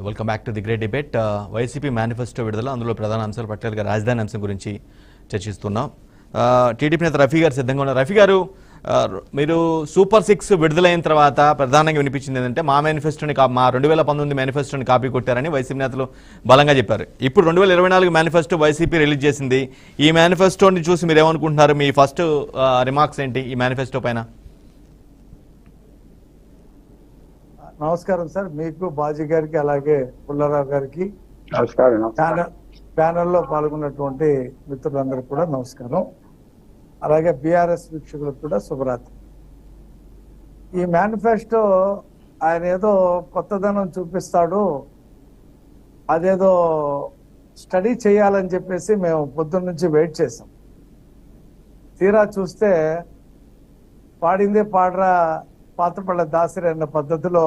Welcome back to the great debate. YCP manifesto విడుదల, అందులో ప్రధాన అంశాలు పర్టికులర్గా రాజధాని అంశం గురించి చర్చిస్తున్నాం. టీడీపీ నేత రఫీ గారు సిద్ధంగా ఉన్నారు. రఫీ గారు, మీరు సూపర్ 6 విడుదలైన తర్వాత ప్రధానంగా వినిపించింది ఏంటంటే మా మేనిఫెస్టోని మా 2019 మేనిఫెస్టోని కాపీ కొట్టారని వైసీపీ నేతలు బలంగా చెప్పారు. ఇప్పుడు 2024 మేనిఫెస్టో వైసీపీ రిలీజ్ చేసింది. ఈ మేనిఫెస్టోని చూసి మీరు ఏమనుకుంటున్నారు? మీ ఫస్ట్ రిమార్క్స్ ఏంటి ఈ మేనిఫెస్టో పైన? నమస్కారం సార్, మీకు బాజీ గారికి అలాగే పుల్లారావు గారికి నమస్కారం. ప్యానెల్లో పాల్గొన్నటువంటి మిత్రులందరికీ కూడా నమస్కారం. అలాగే బీఆర్ఎస్ వీక్షకులకు కూడా శుభరాత్రి. ఈ మేనిఫెస్టో ఆయన ఏదో కొత్తదనం చూపిస్తాడు, అదేదో స్టడీ చేయాలని చెప్పేసి మేము పొద్దున్న నుంచి వెయిట్ చేసాం. తీరా చూస్తే పాడిందే పాడరా పాతపళ్ళ దాసరి అన్న పద్ధతిలో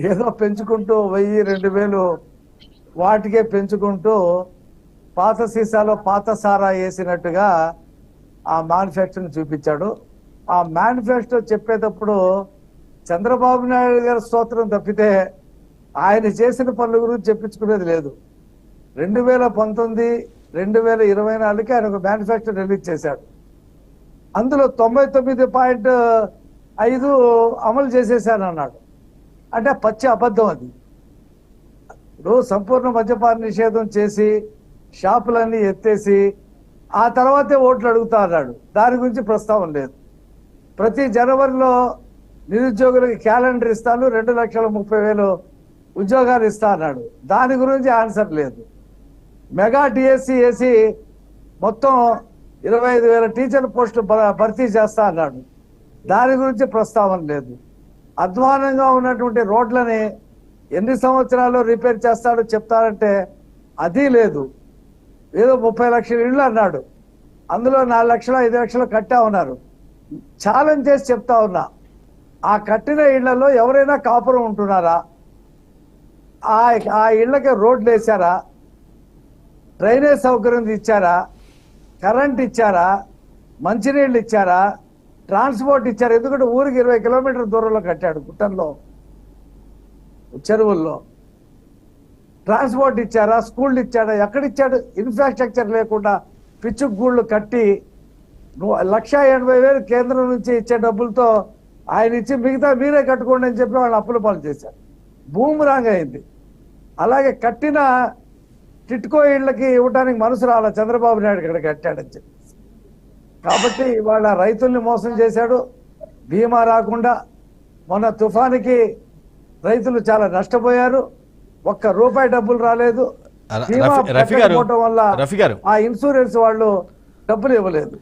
ఏదో పెంచుకుంటూ 1000-2000 వాటికే పెంచుకుంటూ పాత సీసాలో పాత సారా వేసినట్టుగా ఆ మేనిఫెస్టోని చూపించాడు. ఆ మేనిఫెస్టో చెప్పేటప్పుడు చంద్రబాబు నాయుడు గారి స్తోత్రం తప్పితే ఆయన చేసిన పనుల గురించి చెప్పించుకునేది లేదు. 2019, 2024కి ఆయన ఒక మేనిఫెస్టో రిలీజ్ చేశాడు. అందులో 99.5 అమలు చేసేసాను అన్నాడు. అంటే పచ్చి అబద్ధం అది. ఇప్పుడు సంపూర్ణ మద్యపాన నిషేధం చేసి షాపులన్నీ ఎత్తేసి ఆ తర్వాతే ఓట్లు అడుగుతా అన్నాడు. దాని గురించి ప్రస్తావన లేదు. ప్రతి జనవరిలో నిరుద్యోగులకి క్యాలెండర్ ఇస్తాను, 2,30,000 ఉద్యోగాలు ఇస్తా అన్నాడు. దాని గురించి ఆన్సర్ లేదు. మెగా డిఎస్సి వేసి మొత్తం 25,000 టీచర్ పోస్టులు భర్తీ చేస్తా అన్నాడు. దాని గురించి ప్రస్తావన లేదు. అధ్వానంగా ఉన్నటువంటి రోడ్లని ఎన్ని సంవత్సరాలు రిపేర్ చేస్తాడో చెప్తారంటే అది లేదు. ఏదో 30 లక్షల ఇళ్ళు అన్నాడు, అందులో 4 లక్షలు 5 లక్షలు కట్టా ఉన్నారు. ఛాలెంజ్ చేసి చెప్తా ఉన్నా, ఆ కట్టిన ఇళ్లలో ఎవరైనా కాపురం ఉంటున్నారా? ఆ ఇళ్లకి రోడ్లు వేసారా? డ్రైనేజ్ సౌకర్యం ఇచ్చారా? కరెంట్ ఇచ్చారా? మంచినీళ్ళు ఇచ్చారా? ట్రాన్స్పోర్ట్ ఇచ్చారు. ఎందుకంటే ఊరికి 20 కిలోమీటర్ల దూరంలో కట్టాడు, గుట్టల్లో చెరువుల్లో. ట్రాన్స్పోర్ట్ ఇచ్చారా? స్కూళ్ళు ఇచ్చాడా? ఎక్కడిచ్చాడు? ఇన్ఫ్రాస్ట్రక్చర్ లేకుండా పిచ్చు గూళ్ళు కట్టి 1,80,000 కేంద్రం నుంచి ఇచ్చే డబ్బులతో ఆయన ఇచ్చి మిగతా మీరే కట్టుకోండి అని చెప్పి వాళ్ళు అప్పుల పాలు చేశారు. బూమరాంగ్ అయింది. అలాగే కట్టిన టిట్కో ఇళ్ళకి ఇవ్వడానికి మనసు రాల చంద్రబాబు నాయుడు ఇక్కడ కట్టాడని చెప్పి. కాబట్టి ఇవాళ రైతుల్ని మోసం చేశాడు. బీమా రాకుండా మొన్న తుఫానికి రైతులు చాలా నష్టపోయారు. ₹1 డబ్బులు రాలేదు. బీమా పెట్టకపోవడం వల్ల ఆ ఇన్సూరెన్స్ వాళ్ళు డబ్బులు ఇవ్వలేదు.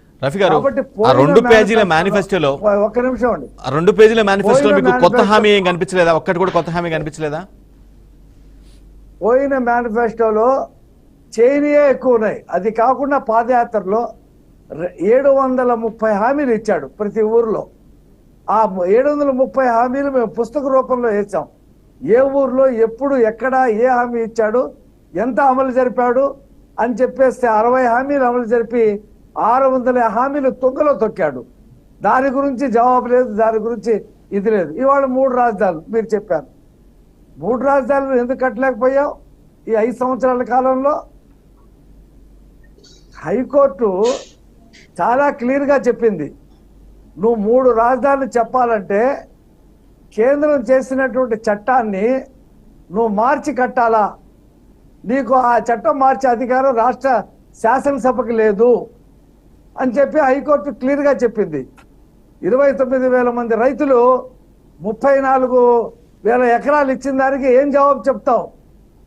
కాబట్టి 2 పేజీల మేనిఫెస్టోలో, ఒక్క నిమిషం అండి, 2 పేజీల మేనిఫెస్టోలో మీకు కొత్త హామీ ఏం కనిపించలేదా? ఒక్కటి కూడా కొత్త హామీ కనిపించలేదా? పోయిన మేనిఫెస్టోలో చేయనియే ఎక్కువ ఉన్నాయి. అది కాకుండా పాదయాత్రలో 730 హామీలు ఇచ్చాడు ప్రతి ఊర్లో. ఆ 730 హామీలు మేము పుస్తక రూపంలో వేసాం. ఏ ఊర్లో ఎప్పుడు ఎక్కడ ఏ హామీ ఇచ్చాడు, ఎంత అమలు జరిపాడు అని చెప్పేస్తే 60 హామీలు అమలు జరిపి 600 హామీలు తొంగలో తొక్కాడు. దాని గురించి జవాబు లేదు, దాని గురించి ఇది లేదు. ఇవాళ 3 రాజధానులు మీరు చెప్పారు. 3 రాజధానులు ఎందుకు కట్టలేకపోయావు ఈ 5 సంవత్సరాల కాలంలో? హైకోర్టు చాలా క్లియర్గా చెప్పింది, నువ్వు 3 రాజధానులు చెప్పాలంటే కేంద్రం చేసినటువంటి చట్టాన్ని నువ్వు మార్చి కట్టాలా. నీకు ఆ చట్టం మార్చే అధికారం రాష్ట్ర శాసనసభకు లేదు అని చెప్పి హైకోర్టు క్లియర్గా చెప్పింది. 29,000 మంది రైతులు 34,000 ఎకరాలు ఇచ్చిన దానికి ఏం జవాబు చెప్తావు?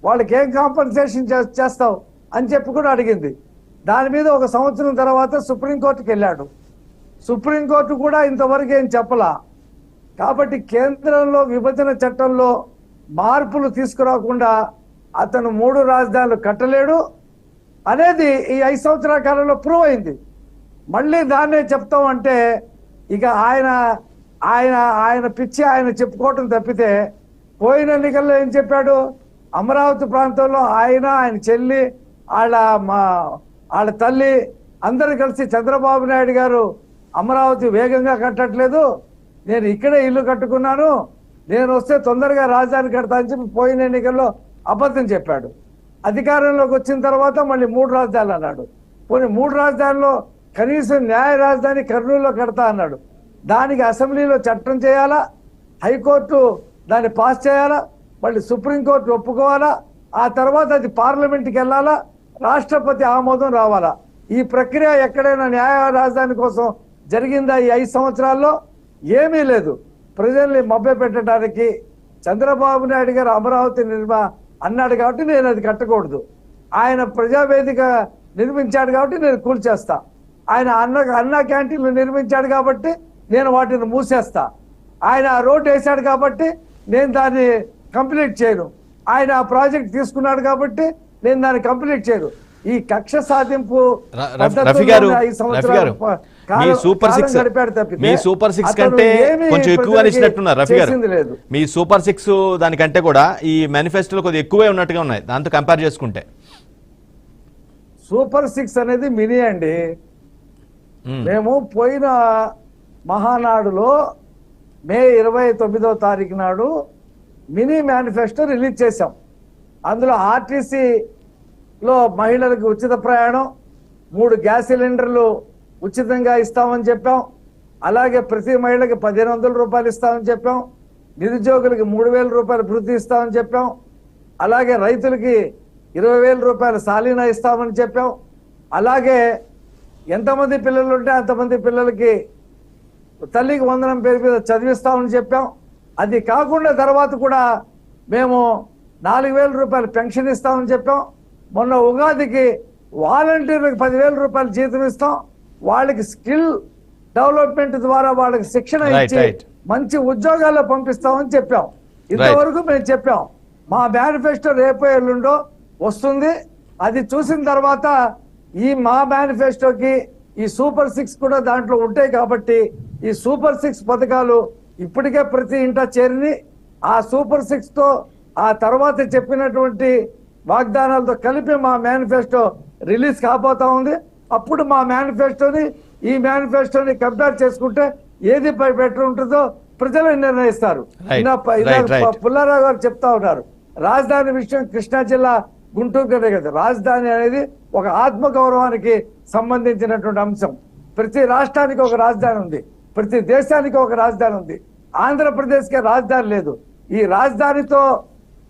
వాళ్ళకి ఏం కాంపన్సేషన్ చేస్తావు అని చెప్పి కూడా అడిగింది. దాని మీద 1 సంవత్సరం తర్వాత సుప్రీంకోర్టుకి వెళ్ళాడు. సుప్రీంకోర్టు కూడా ఇంతవరకు ఏం చెప్పలా. కాబట్టి కేంద్రంలో విభజన చట్టంలో మార్పులు తీసుకురాకుండా అతను 3 రాజధానులు కట్టలేడు అనేది ఈ 5 సంవత్సరాల కాలంలో ప్రూవ్ అయింది. మళ్ళీ దాన్నే చెప్తాం అంటే ఇక ఆయన పిచ్చి ఆయన చెప్పుకోవటం తప్పితే, పోయిన ఎన్నికల్లో ఏం చెప్పాడు? అమరావతి ప్రాంతంలో ఆయన చెల్లి వాళ్ళ తల్లి అందరూ కలిసి చంద్రబాబు నాయుడు గారు అమరావతి వేగంగా కట్టట్లేదు, నేను ఇక్కడే ఇల్లు కట్టుకున్నాను, నేను వస్తే తొందరగా రాజధాని కడతా అని చెప్పి పోయిన ఎన్నికల్లో అబద్ధం చెప్పాడు. అధికారంలోకి వచ్చిన తర్వాత మళ్ళీ 3 రాజధానులు అన్నాడు. పోనీ 3 రాజధానిలో కనీసం న్యాయ రాజధాని కర్నూలులో కడతా అన్నాడు. దానికి అసెంబ్లీలో చట్టం చేయాలా, హైకోర్టు దాన్ని పాస్ చేయాలా, మళ్ళీ సుప్రీంకోర్టు ఒప్పుకోవాలా, ఆ తర్వాత అది పార్లమెంట్కి వెళ్ళాలా, రాష్ట్రపతి ఆమోదం రావాలా. ఈ ప్రక్రియ ఎక్కడైనా న్యాయ రాజధాని కోసం జరిగిందా ఈ 5 సంవత్సరాల్లో? ఏమీ లేదు. ప్రజల్ని మభ్యపెట్టడానికి చంద్రబాబు నాయుడు గారు అమరావతి అన్నాడు కాబట్టి నేను అది కట్టకూడదు. ఆయన ప్రజావేదిక నిర్మించాడు కాబట్టి నేను కూల్చేస్తా. ఆయన అన్న క్యాంటీన్లు నిర్మించాడు కాబట్టి నేను వాటిని మూసేస్తా. ఆయన రోడ్డు వేశాడు కాబట్టి నేను దాన్ని కంప్లీట్ చేయను. ఆయన ఆ ప్రాజెక్ట్ తీసుకున్నాడు కాబట్టి నేను దాన్ని కంప్లీట్ చేయను. ఈ కక్ష సాధింపు రఫీ గారు మీ సూపర్ సిక్స్ కంటే కొంచెం ఎక్కువ అనిచ్చినట్టున్నారు రఫీ గారు. మీ సూపర్ 6 దానికంటే కూడా ఈ మేనిఫెస్టోలో కొద్దిగా ఎక్కువే ఉన్నట్టుగా ఉన్నాయి దాంతో కంపేర్ చేసుకుంటే. సూపర్ 6 అనేది మినీ అండి. మేము పోయిన మహానాడులో మే 29వ తారీఖు నాడు మినీ మేనిఫెస్టో రిలీజ్ చేశాం. అందులో ఆర్టీసీలో మహిళలకు ఉచిత ప్రయాణం, 3 గ్యాస్ సిలిండర్లు ఉచితంగా ఇస్తామని చెప్పాం. అలాగే ప్రతి మహిళకి 1500 రూపాయలు ఇస్తామని చెప్పాం. నిరుద్యోగులకి 3000 రూపాయలు వృద్ధి ఇస్తామని చెప్పాం. అలాగే రైతులకి 20,000 రూపాయలు సాలీనా ఇస్తామని చెప్పాం. అలాగే ఎంతమంది పిల్లలు ఉంటే అంతమంది పిల్లలకి తల్లికి వందనం పేరు మీద చదివిస్తామని చెప్పాం. అది కాకుండా తర్వాత కూడా మేము 4,000 రూపాయలు పెన్షన్ ఇస్తామని చెప్పాం. మొన్న ఉగాదికి వాలంటీర్లకు 10,000 రూపాయలు జీతం ఇస్తాం. వాళ్ళకి స్కిల్ డెవలప్మెంట్ ద్వారా వాళ్ళకి శిక్షణ ఇచ్చి మంచి ఉద్యోగాల్లో పంపిస్తామని చెప్పాం. ఇంతవరకు మేము చెప్పాం. మా మేనిఫెస్టో రేపో ఎల్లుండో వస్తుంది. అది చూసిన తర్వాత మా మేనిఫెస్టోకి ఈ సూపర్ 6 కూడా దాంట్లో ఉంటాయి కాబట్టి ఈ సూపర్ 6 పథకాలు ఇప్పటికే ప్రతి ఇంట చేరిని. ఆ సూపర్ 6తో ఆ తర్వాత చెప్పినటువంటి వాగ్దానాలతో కలిపి మా మేనిఫెస్టో రిలీజ్ కాబోతా ఉంది. అప్పుడు మా మేనిఫెస్టోని ఈ మేనిఫెస్టోని కంపేర్ చేసుకుంటే ఏది బెటర్ ఉంటుందో ప్రజలు నిర్ణయిస్తారు. పుల్లారావు గారు చెప్తా ఉన్నారు రాజధాని విషయం కృష్ణా జిల్లా గుంటూరు కదే కదా. రాజధాని అనేది ఒక ఆత్మగౌరవానికి సంబంధించినటువంటి అంశం. ప్రతి రాష్ట్రానికి ఒక రాజధాని ఉంది, ప్రతి దేశానికి ఒక రాజధాని ఉంది. ఆంధ్రప్రదేశ్కి రాజధాని లేదు. ఈ రాజధానితో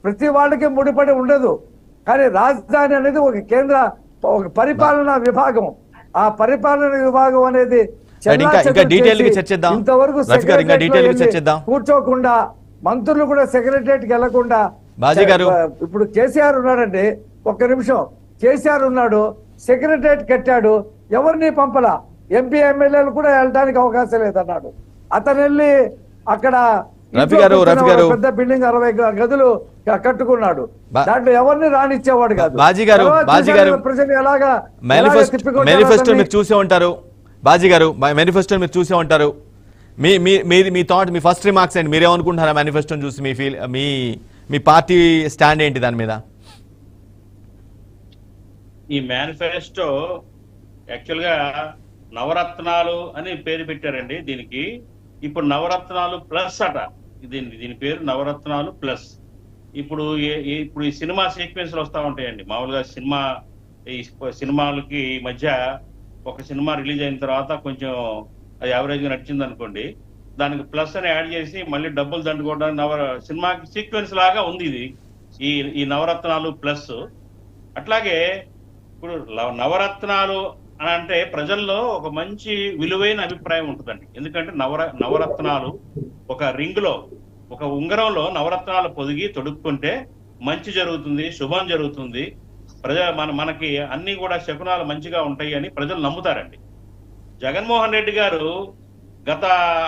ప్రతి వాళ్ళకి ముడిపడి ఉండదు. కానీ రాజధాని అనేది ఒక ఒక పరిపాలనా విభాగం. ఆ పరిపాలనా విభాగం అనేది ఇంతవరకు కూర్చోకుండా మంత్రులు కూడా సెక్రటరియట్కి వెళ్లకుండా ఇప్పుడు కేసీఆర్ ఉన్నాడండి. ఒక్క నిమిషం, కేసీఆర్ ఉన్నాడు, సెక్రటరియట్ కట్టాడు, ఎవరిని పంపలా. ఎంపీ ఎమ్మెల్యేలు కూడా వెళ్ళడానికి అవకాశం లేదన్నాడు. అతను వెళ్ళి అక్కడ పెద్ద బిల్డింగ్ 60 గదులు కట్టుకున్నాడు. దాంట్లో ఎవరిని రానిచ్చేవాడు కాదు. ప్రజలు ఎలాగా మేనిఫెస్టో మీరు చూసే ఉంటారు. బాజీ గారు మేనిఫెస్టో మీరు చూసే ఉంటారు. మీ థాట్, మీ ఫస్ట్ రిమార్క్స్ అండి. మీరేమనుకుంటున్నారా మేనిఫెస్టోని చూసి? మీ పార్టీ స్టాండ్ ఏంటి దాని మీద? ఈ మేనిఫెస్టో యాక్చువల్ గా నవరత్నాలు అని పేరు పెట్టారండి దీనికి. ఇప్పుడు నవరత్నాలు ప్లస్ అట. దీని పేరు నవరత్నాలు ప్లస్. ఇప్పుడు ఈ సినిమా సీక్వెన్స్లు వస్తూ ఉంటాయండి. మామూలుగా సినిమాలకి ఈ మధ్య ఒక సినిమా రిలీజ్ అయిన తర్వాత కొంచెం అది యావరేజ్గా నడిచింది అనుకోండి, దానికి ప్లస్ అని యాడ్ చేసి మళ్ళీ డబ్బులు దండుకోవడానికి సినిమాకి సీక్వెన్స్ లాగా ఉంది ఇది ఈ నవరత్నాలు ప్లస్. అట్లాగే ఇప్పుడు నవరత్నాలు అని అంటే ప్రజల్లో ఒక మంచి విలువైన అభిప్రాయం ఉంటుందండి. ఎందుకంటే నవరత్నాలు ఒక రింగ్ లో, ఒక ఉంగరంలో నవరత్నాలు పొదిగి తొడుక్కుంటే మంచి జరుగుతుంది, శుభం జరుగుతుంది, మనకి అన్ని కూడా శకునాలు మంచిగా ఉంటాయి అని ప్రజలు నమ్ముతారండి. జగన్మోహన్ రెడ్డి గారు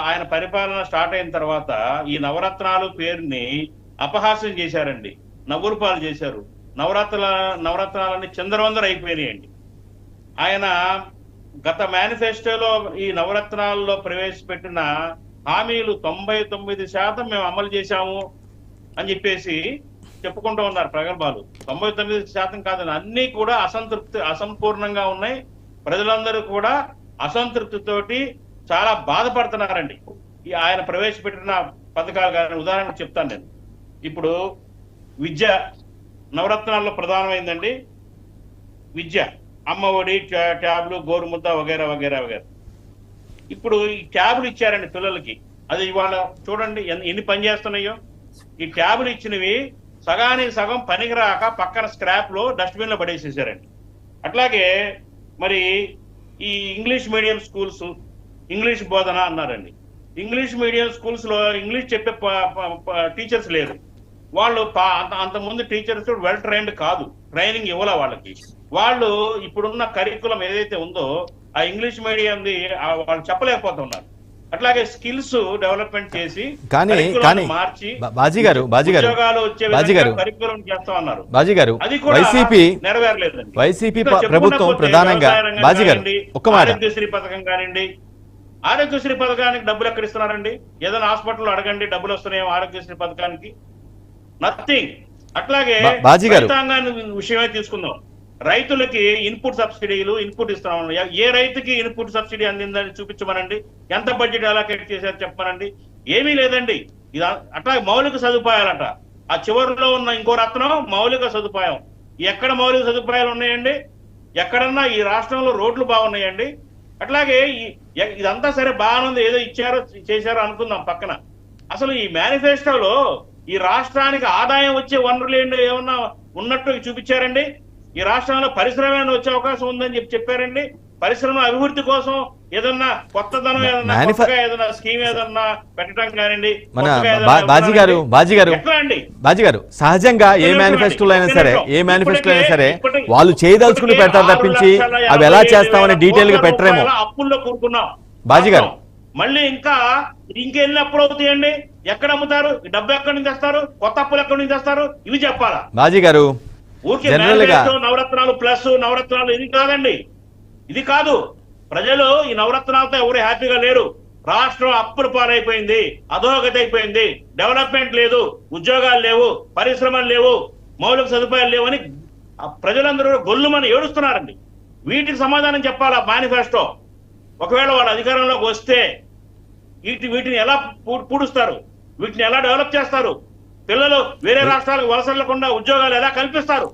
ఆయన పరిపాలన స్టార్ట్ అయిన తర్వాత ఈ నవరత్నాలు పేరుని అపహాస్యం చేశారండి, నవ్వుల పాలు చేశారు. నవరత్నాలన్నీ చిందరవందర అయిపోయినాయండి. ఆయన గత మేనిఫెస్టోలో ఈ నవరత్నాల్లో ప్రవేశపెట్టిన హామీలు 99% మేము అమలు చేశాము అని చెప్పేసి చెప్పుకుంటూ ఉన్నారు ప్రగల్భాలు. 99% కాదని, అన్ని కూడా అసంపూర్ణంగా ఉన్నాయి. ప్రజలందరూ కూడా అసంతృప్తితోటి చాలా బాధపడుతున్నారండి. ఆయన ప్రవేశపెట్టిన పథకాలు కానీ ఉదాహరణకు చెప్తాను నేను. ఇప్పుడు విద్య నవరత్నాల్లో ప్రధానమైందండి విద్య, అమ్మ ఒడి, ట్యాబ్లు, గోరుముద్ద వగైరా వగైరా వగైరా. ఇప్పుడు ఈ ట్యాబ్లు ఇచ్చారండి పిల్లలకి, అది ఇవాళ చూడండి ఎన్ని పని చేస్తున్నాయో. ఈ ట్యాబ్లు ఇచ్చినవి సగానికి సగం పనికి రాక పక్కన స్క్రాప్ లో డస్ట్బిన్ లో పడేసేసారండి. అట్లాగే మరి ఈ ఇంగ్లీష్ మీడియం స్కూల్స్, ఇంగ్లీష్ బోధన అన్నారండి. ఇంగ్లీష్ మీడియం స్కూల్స్ లో ఇంగ్లీష్ చెప్పే టీచర్స్ లేరు. వాళ్ళు అంతకుముందు టీచర్స్ వెల్ ట్రైన్డ్ కాదు, ట్రైనింగ్ ఇవ్వాల వాళ్ళకి. వాళ్ళు ఇప్పుడున్న కరికులం ఏదైతే ఉందో ఆ ఇంగ్లీష్ మీడియంది వాళ్ళు చెప్పలేకపోతున్నారు. అట్లాగే స్కిల్స్ డెవలప్మెంట్ చేసి మార్చి ఉద్యోగాలు వచ్చే కరికులం చేస్తా ఉన్నారు. అది కూడా నెరవేరలేదండి. వైసీపీ ప్రభుత్వం ప్రధానంగా ఆరోగ్యశ్రీ పథకం కానివ్వండి, ఆరోగ్యశ్రీ పథకానికి డబ్బులు ఎక్కడ ఇస్తున్నారండి? ఏదైనా హాస్పిటల్ అడగండి, డబ్బులు వస్తున్నాయేమో ఆరోగ్యశ్రీ పథకానికి? నథింగ్. అట్లాగే రైతాంగాన్ని విషయమే తీసుకుందాం. రైతులకి ఇన్పుట్ సబ్సిడీలు ఇన్పుట్ ఇస్తున్నాం. ఏ రైతుకి ఇన్పుట్ సబ్సిడీ అందిందని చూపించమనండి. ఎంత బడ్జెట్ అలొకేట్ చేశారు చెప్పమనండి. ఏమీ లేదండి. ఇది అట్లా మౌలిక సదుపాయాలట. ఆ చివరిలో ఉన్న ఇంకో రత్నం మౌలిక సదుపాయం. ఎక్కడ మౌలిక సదుపాయాలు ఉన్నాయండి? ఎక్కడన్నా ఈ రాష్ట్రంలో రోడ్లు బాగున్నాయండి? అట్లాగే ఇదంతా సరే బాగానుంది, ఏదో ఇచ్చారో చేశారో అనుకుందాం పక్కన. అసలు ఈ మేనిఫెస్టోలో ఈ రాష్ట్రానికి ఆదాయం వచ్చే వనరులు ఏమన్నా ఉన్నట్టు చూపించారండి? ఈ రాష్ట్రంలో పరిశ్రమ వచ్చే అవకాశం ఉందని చెప్పారండి. పరిశ్రమ అభివృద్ధి కోసం ఏదన్నా కొత్తదనం ఏదన్నా స్కీమ్ ఏదన్నా పెట్టడం కానివ్వండి. బాజీ గారు సహజంగా ఏ మేనిఫెస్టోలో అయినా సరే వాళ్ళు చేయదలుచుకుని పెడతారు తప్పించి అవి ఎలా చేస్తామని డీటెయిల్ గా పెట్టరేమో. అప్పుల్లో కూరుకున్నాం బాజీ గారు. మళ్ళీ ఇంకెన్ని అప్పులు అవుతాయండి? ఎక్కడ అమ్ముతారు? డబ్బు ఎక్కడి నుంచి తెస్తారు? కొత్త అప్పులు ఎక్కడి నుంచి తెస్తారు? ఇవి చెప్పాలా బాజీ గారు? ఊరికే నవరత్నాలు ప్లస్ నవరత్నాలు ఇది కాదండి. ఇది కాదు. ప్రజలు ఈ నవరత్నాలతో ఎవరు హ్యాపీగా లేరు. రాష్ట్రం అప్పులు పాలైపోయింది, అధోగతి అయిపోయింది, డెవలప్మెంట్ లేదు, ఉద్యోగాలు లేవు, పరిశ్రమలు లేవు, మౌలిక సదుపాయాలు లేవు అని ప్రజలందరూ గొల్లుమని ఏడుస్తున్నారండి. వీటికి సమాధానం చెప్పాలా మేనిఫెస్టో. ఒకవేళ వాళ్ళ అధికారంలోకి వస్తే వీటిని ఎలా పూడుస్తారు? వీటిని ఎలా డెవలప్ చేస్తారు? పిల్లలు వేరే రాష్ట్రాలకు వలస వెళ్లకుండా ఉద్యోగాలు ఎలా కల్పిస్తారు?